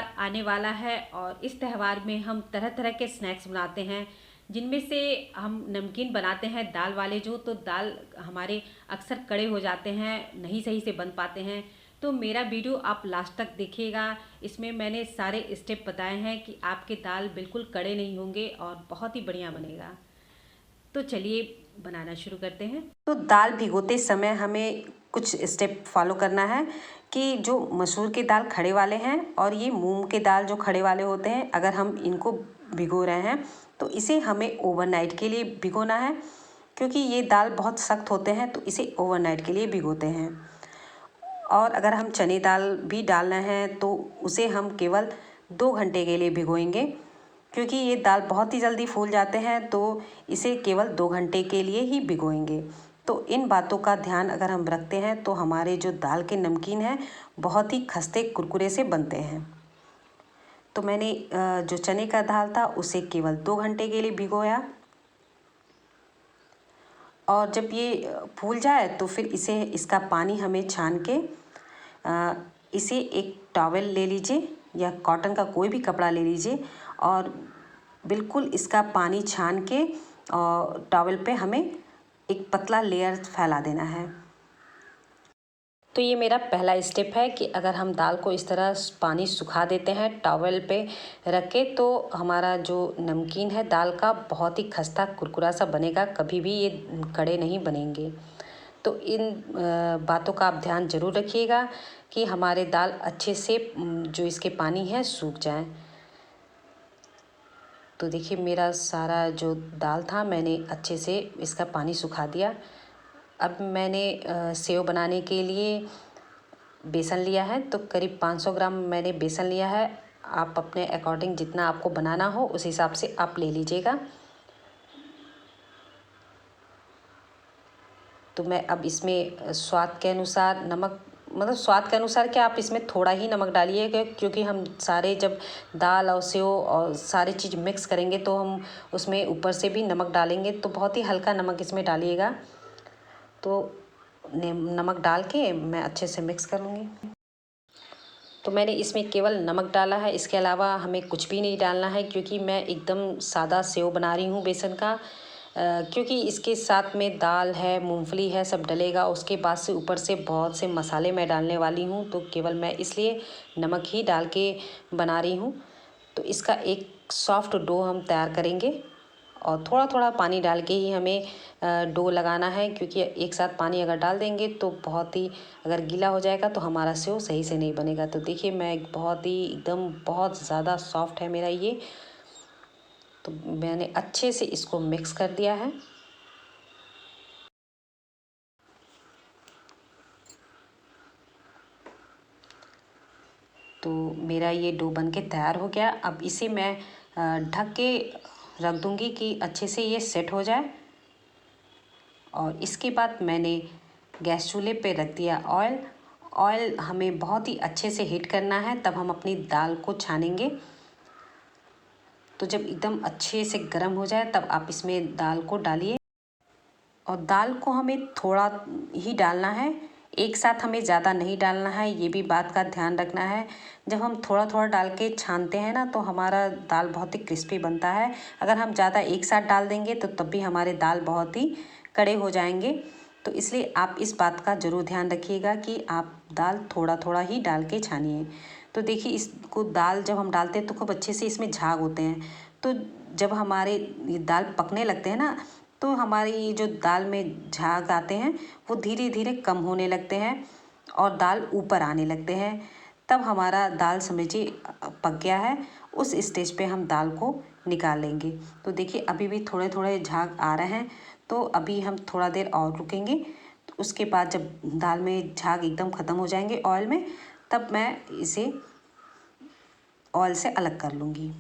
त्यौहार आने वाला है और इस त्यौहार में हम तरह तरह के स्नैक्स बनाते हैं, जिनमें से हम नमकीन बनाते हैं दाल वाले जो, तो दाल हमारे अक्सर कड़े हो जाते हैं, नहीं सही से बन पाते हैं। तो मेरा वीडियो आप लास्ट तक देखिएगा। इसमें मैंने सारे स्टेप बताए हैं कि आपके दाल बिल्कुल कड़े नहीं होंगे और बहुत ही बढ़िया बनेगा। तो चलिए बनाना शुरू करते हैं। तो दाल भिगोते समय हमें कुछ स्टेप फॉलो करना है कि जो मसूर की दाल खड़े वाले हैं और ये मूंग के दाल जो खड़े वाले होते हैं, अगर हम इनको भिगो रहे हैं तो इसे हमें ओवरनाइट के लिए भिगोना है, क्योंकि ये दाल बहुत सख्त होते हैं तो इसे ओवरनाइट के लिए भिगोते हैं। और अगर हम चने दाल भी डालना है तो उसे हम केवल 2 घंटे के लिए भिगोएंगे, क्योंकि ये दाल बहुत ही जल्दी फूल जाते हैं, तो इसे केवल 2 घंटे के लिए ही भिगोएंगे। तो इन बातों का ध्यान अगर हम रखते हैं तो हमारे जो दाल के नमकीन हैं बहुत ही खस्ते कुरकुरे से बनते हैं। तो मैंने जो चने का दाल था उसे केवल 2 घंटे के लिए भिगोया, और जब ये फूल जाए तो फिर इसका पानी हमें छान के इसे एक टॉवल ले लीजिए या कॉटन का कोई भी कपड़ा ले लीजिए, और बिल्कुल इसका पानी छान के और टॉवल पे हमें एक पतला लेयर फैला देना है। तो ये मेरा पहला स्टेप है कि अगर हम दाल को इस तरह पानी सुखा देते हैं टॉवल पे रख के, तो हमारा जो नमकीन है दाल का बहुत ही खस्ता कुरकुरा सा बनेगा, कभी भी ये कड़े नहीं बनेंगे। तो इन बातों का आप ध्यान ज़रूर रखिएगा कि हमारे दाल अच्छे से जो इसके पानी है सूख जाए। तो देखिए मेरा सारा जो दाल था मैंने अच्छे से इसका पानी सुखा दिया। अब मैंने सेव बनाने के लिए बेसन लिया है, तो करीब 500 ग्राम मैंने बेसन लिया है। आप अपने अकॉर्डिंग जितना आपको बनाना हो उस हिसाब से आप ले लीजिएगा। तो मैं अब इसमें स्वाद के अनुसार नमक, मतलब स्वाद के अनुसार क्या, आप इसमें थोड़ा ही नमक डालिएगा, क्योंकि हम सारे जब दाल और सेव और सारी चीज़ मिक्स करेंगे तो हम उसमें ऊपर से भी नमक डालेंगे, तो बहुत ही हल्का नमक इसमें डालिएगा। तो नमक डाल के मैं अच्छे से मिक्स कर लूँगी। तो मैंने इसमें केवल नमक डाला है, इसके अलावा हमें कुछ भी नहीं डालना है, क्योंकि मैं एकदम सादा सेव बना रही हूँ बेसन का। क्योंकि इसके साथ में दाल है, मूंगफली है, सब डलेगा, उसके बाद से ऊपर से बहुत से मसाले मैं डालने वाली हूँ, तो केवल मैं इसलिए नमक ही डाल के बना रही हूँ। तो इसका एक सॉफ्ट डो हम तैयार करेंगे, और थोड़ा थोड़ा पानी डाल के ही हमें डो लगाना है, क्योंकि एक साथ पानी अगर डाल देंगे तो बहुत ही, अगर गीला हो जाएगा तो हमारा सेव सही से नहीं बनेगा। तो देखिए मैं बहुत ही एकदम बहुत ज़्यादा सॉफ्ट है मेरा ये। तो मैंने अच्छे से इसको मिक्स कर दिया है। तो मेरा ये डो बन के तैयार हो गया। अब इसे मैं ढक के रख दूँगी कि अच्छे से ये सेट हो जाए। और इसके बाद मैंने गैस चूल्हे पे रख दिया ऑयल। ऑयल हमें बहुत ही अच्छे से हीट करना है, तब हम अपनी दाल को छानेंगे। तो जब एकदम अच्छे से गर्म हो जाए तब आप इसमें दाल को डालिए, और दाल को हमें थोड़ा ही डालना है, एक साथ हमें ज़्यादा नहीं डालना है, ये भी बात का ध्यान रखना है। जब हम थोड़ा थोड़ा डाल के छानते हैं ना तो हमारा दाल बहुत ही क्रिस्पी बनता है। अगर हम ज़्यादा एक साथ डाल देंगे तो तब भी हमारे दाल बहुत ही कड़े हो जाएंगे। तो इसलिए आप इस बात का ज़रूर ध्यान रखिएगा कि आप दाल थोड़ा थोड़ा ही डाल के छानिए। तो देखिए इसको दाल जब हम डालते हैं तो खूब अच्छे से इसमें झाग होते हैं। तो जब हमारे ये दाल पकने लगते हैं ना, तो हमारी ये जो दाल में झाग आते हैं वो धीरे धीरे कम होने लगते हैं और दाल ऊपर आने लगते हैं। तब हमारा दाल समझिए पक गया है। उस स्टेज पे हम दाल को निकाल लेंगे। तो देखिए अभी भी थोड़े थोड़े झाग आ रहे हैं, तो अभी हम थोड़ा देर और रुकेंगे। तो उसके बाद जब दाल में झाग एकदम ख़त्म हो जाएंगे ऑयल में, तब मैं इसे ऑयल से अलग कर लूँगी।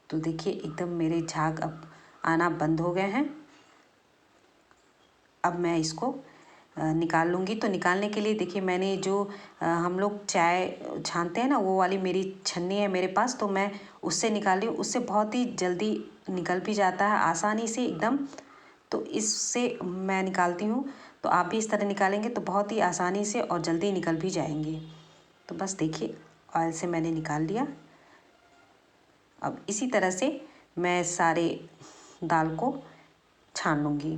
तो देखिए एकदम मेरे झाग अब आना बंद हो गए हैं। अब मैं इसको निकाल लूँगी। तो निकालने के लिए देखिए मैंने जो हम लोग चाय छानते हैं ना, वो वाली मेरी छन्नी है मेरे पास, तो मैं उससे निकाल रही हूँ। उससे बहुत ही जल्दी निकल भी जाता है, आसानी से एकदम। तो इससे मैं निकालती हूँ। तो आप भी इस तरह निकालेंगे तो बहुत ही आसानी से और जल्दी निकल भी जाएंगे। तो बस देखिए, ऑयल से मैंने निकाल लिया। अब इसी तरह से मैं सारे दाल को छान लूँगी।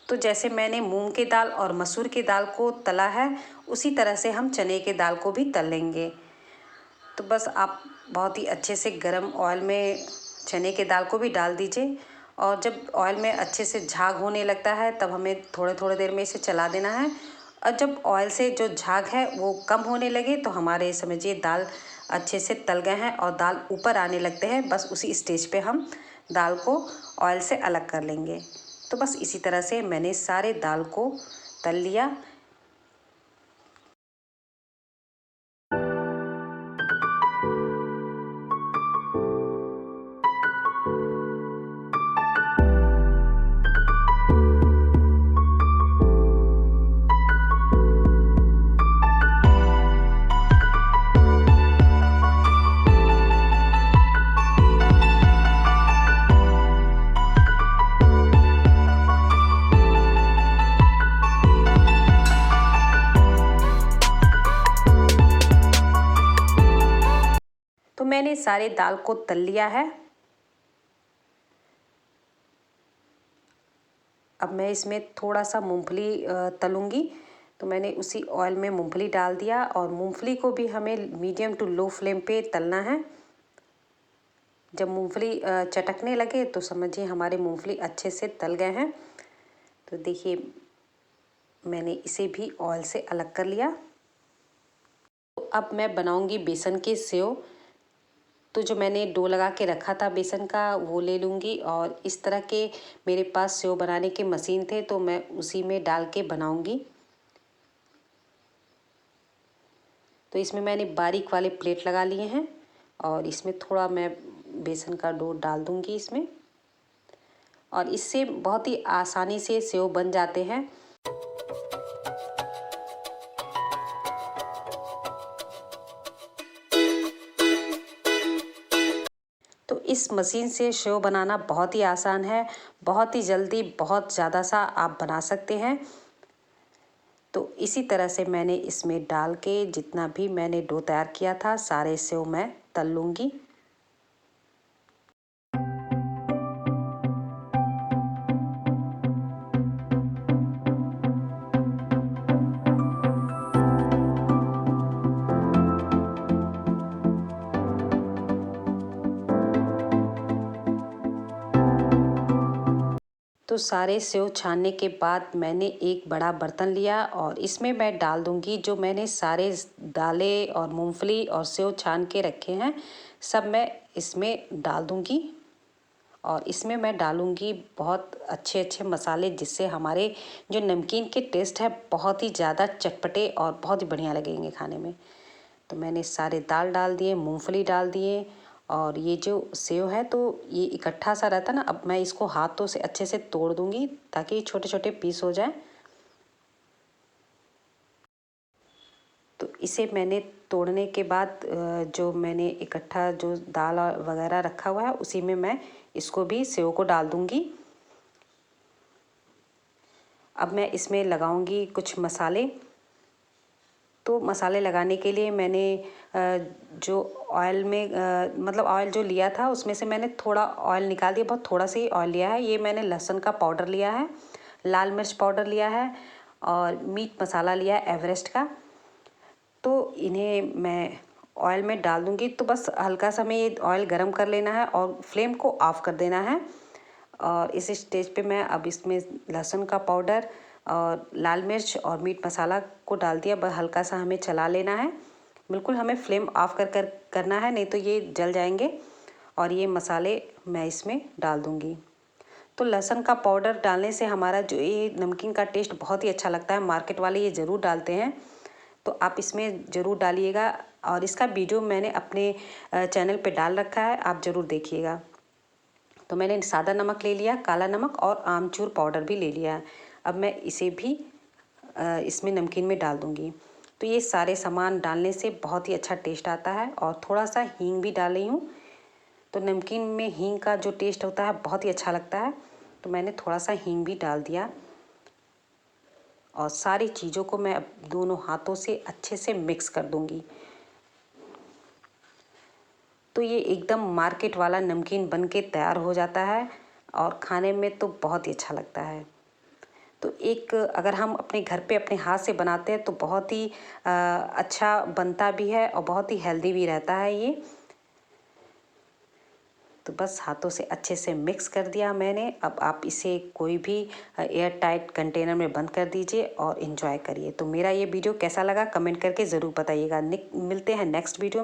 तो जैसे मैंने मूंग की दाल और मसूर की दाल को तला है, उसी तरह से हम चने की दाल को भी तल लेंगे। तो बस आप बहुत ही अच्छे से गरम ऑयल में चने की दाल को भी डाल दीजिए, और जब ऑयल में अच्छे से झाग होने लगता है तब हमें थोड़े थोड़े देर में इसे चला देना है। और जब ऑयल से जो झाग है वो कम होने लगे तो हमारे समझिए दाल अच्छे से तल गए हैं और दाल ऊपर आने लगते हैं। बस उसी स्टेज पे हम दाल को ऑयल से अलग कर लेंगे। तो बस इसी तरह से मैंने सारे दाल को तल लिया। तो मैंने सारे दाल को तल लिया है। अब मैं इसमें थोड़ा सा मूंगफली तलूँगी। तो मैंने उसी ऑयल में मूंगफली डाल दिया, और मूंगफली को भी हमें मीडियम टू लो फ्लेम पे तलना है। जब मूंगफली चटकने लगे तो समझिए हमारे मूंगफली अच्छे से तल गए हैं। तो देखिए, मैंने इसे भी ऑयल से अलग कर लिया। तो अब मैं बनाऊंगी बेसन के सेव। तो जो मैंने डो लगा के रखा था बेसन का, वो ले लूँगी, और इस तरह के मेरे पास सेव बनाने के मशीन थे तो मैं उसी में डाल के बनाऊँगी। तो इसमें मैंने बारीक वाले प्लेट लगा लिए हैं, और इसमें थोड़ा मैं बेसन का डो डाल दूँगी इसमें, और इससे बहुत ही आसानी से सेव बन जाते हैं। तो इस मशीन से सेव बनाना बहुत ही आसान है, बहुत ही जल्दी, बहुत ज़्यादा सा आप बना सकते हैं। तो इसी तरह से मैंने इसमें डाल के जितना भी मैंने डो तैयार किया था सारे सेव मैं तल लूँगी। तो सारे सेव छानने के बाद मैंने एक बड़ा बर्तन लिया, और इसमें मैं डाल दूंगी जो मैंने सारे दालें और मूंगफली और सेव छान के रखे हैं, सब मैं इसमें डाल दूंगी। और इसमें मैं डालूंगी बहुत अच्छे अच्छे मसाले, जिससे हमारे जो नमकीन के टेस्ट है बहुत ही ज़्यादा चटपटे और बहुत ही बढ़िया लगेंगे खाने में। तो मैंने सारे दाल डाल दिए, मूंगफली डाल दिए, और ये जो सेव है तो ये इकट्ठा सा रहता ना। अब मैं इसको हाथों से अच्छे से तोड़ दूंगी ताकि छोटे छोटे पीस हो जाए। तो इसे मैंने तोड़ने के बाद जो मैंने इकट्ठा जो दाल वगैरह रखा हुआ है उसी में मैं इसको भी सेव को डाल दूंगी। अब मैं इसमें लगाऊंगी कुछ मसाले। तो मसाले लगाने के लिए मैंने जो ऑयल में मतलब ऑयल जो लिया था उसमें से मैंने थोड़ा ऑयल निकाल दिया, बहुत थोड़ा सा ही ऑयल लिया है। ये मैंने लहसुन का पाउडर लिया है, लाल मिर्च पाउडर लिया है, और मीट मसाला लिया है एवरेस्ट का। तो इन्हें मैं ऑयल में डाल दूँगी। तो बस हल्का सा हमें ये ऑयल गरम कर लेना है और फ्लेम को ऑफ कर देना है। और इस स्टेज पे मैं अब इसमें लहसुन का पाउडर और लाल मिर्च और मीट मसाला को डाल दिया। बस हल्का सा हमें चला लेना है। बिल्कुल हमें फ्लेम ऑफ करना है, नहीं तो ये जल जाएंगे। और ये मसाले मैं इसमें डाल दूँगी। तो लहसुन का पाउडर डालने से हमारा जो ये नमकीन का टेस्ट बहुत ही अच्छा लगता है। मार्केट वाले ये ज़रूर डालते हैं, तो आप इसमें ज़रूर डालिएगा। और इसका वीडियो मैंने अपने चैनल पे डाल रखा है, आप ज़रूर देखिएगा। तो मैंने सादा नमक ले लिया, काला नमक और आमचूर पाउडर भी ले लिया है। अब मैं इसे भी इसमें नमकीन में डाल दूँगी। तो ये सारे सामान डालने से बहुत ही अच्छा टेस्ट आता है। और थोड़ा सा हींग भी डाल रही हूँ। तो नमकीन में हींग का जो टेस्ट होता है बहुत ही अच्छा लगता है। तो मैंने थोड़ा सा हींग भी डाल दिया। और सारी चीज़ों को मैं अब दोनों हाथों से अच्छे से मिक्स कर दूँगी। तो ये एकदम मार्केट वाला नमकीन बन के तैयार हो जाता है और खाने में तो बहुत ही अच्छा लगता है। तो एक अगर हम अपने घर पे अपने हाथ से बनाते हैं तो बहुत ही अच्छा बनता भी है और बहुत ही हेल्दी भी रहता है ये। तो बस हाथों से अच्छे से मिक्स कर दिया मैंने। अब आप इसे कोई भी एयर टाइट कंटेनर में बंद कर दीजिए और इन्जॉय करिए। तो मेरा ये वीडियो कैसा लगा कमेंट करके ज़रूर बताइएगा। मिलते हैं नेक्स्ट वीडियो में।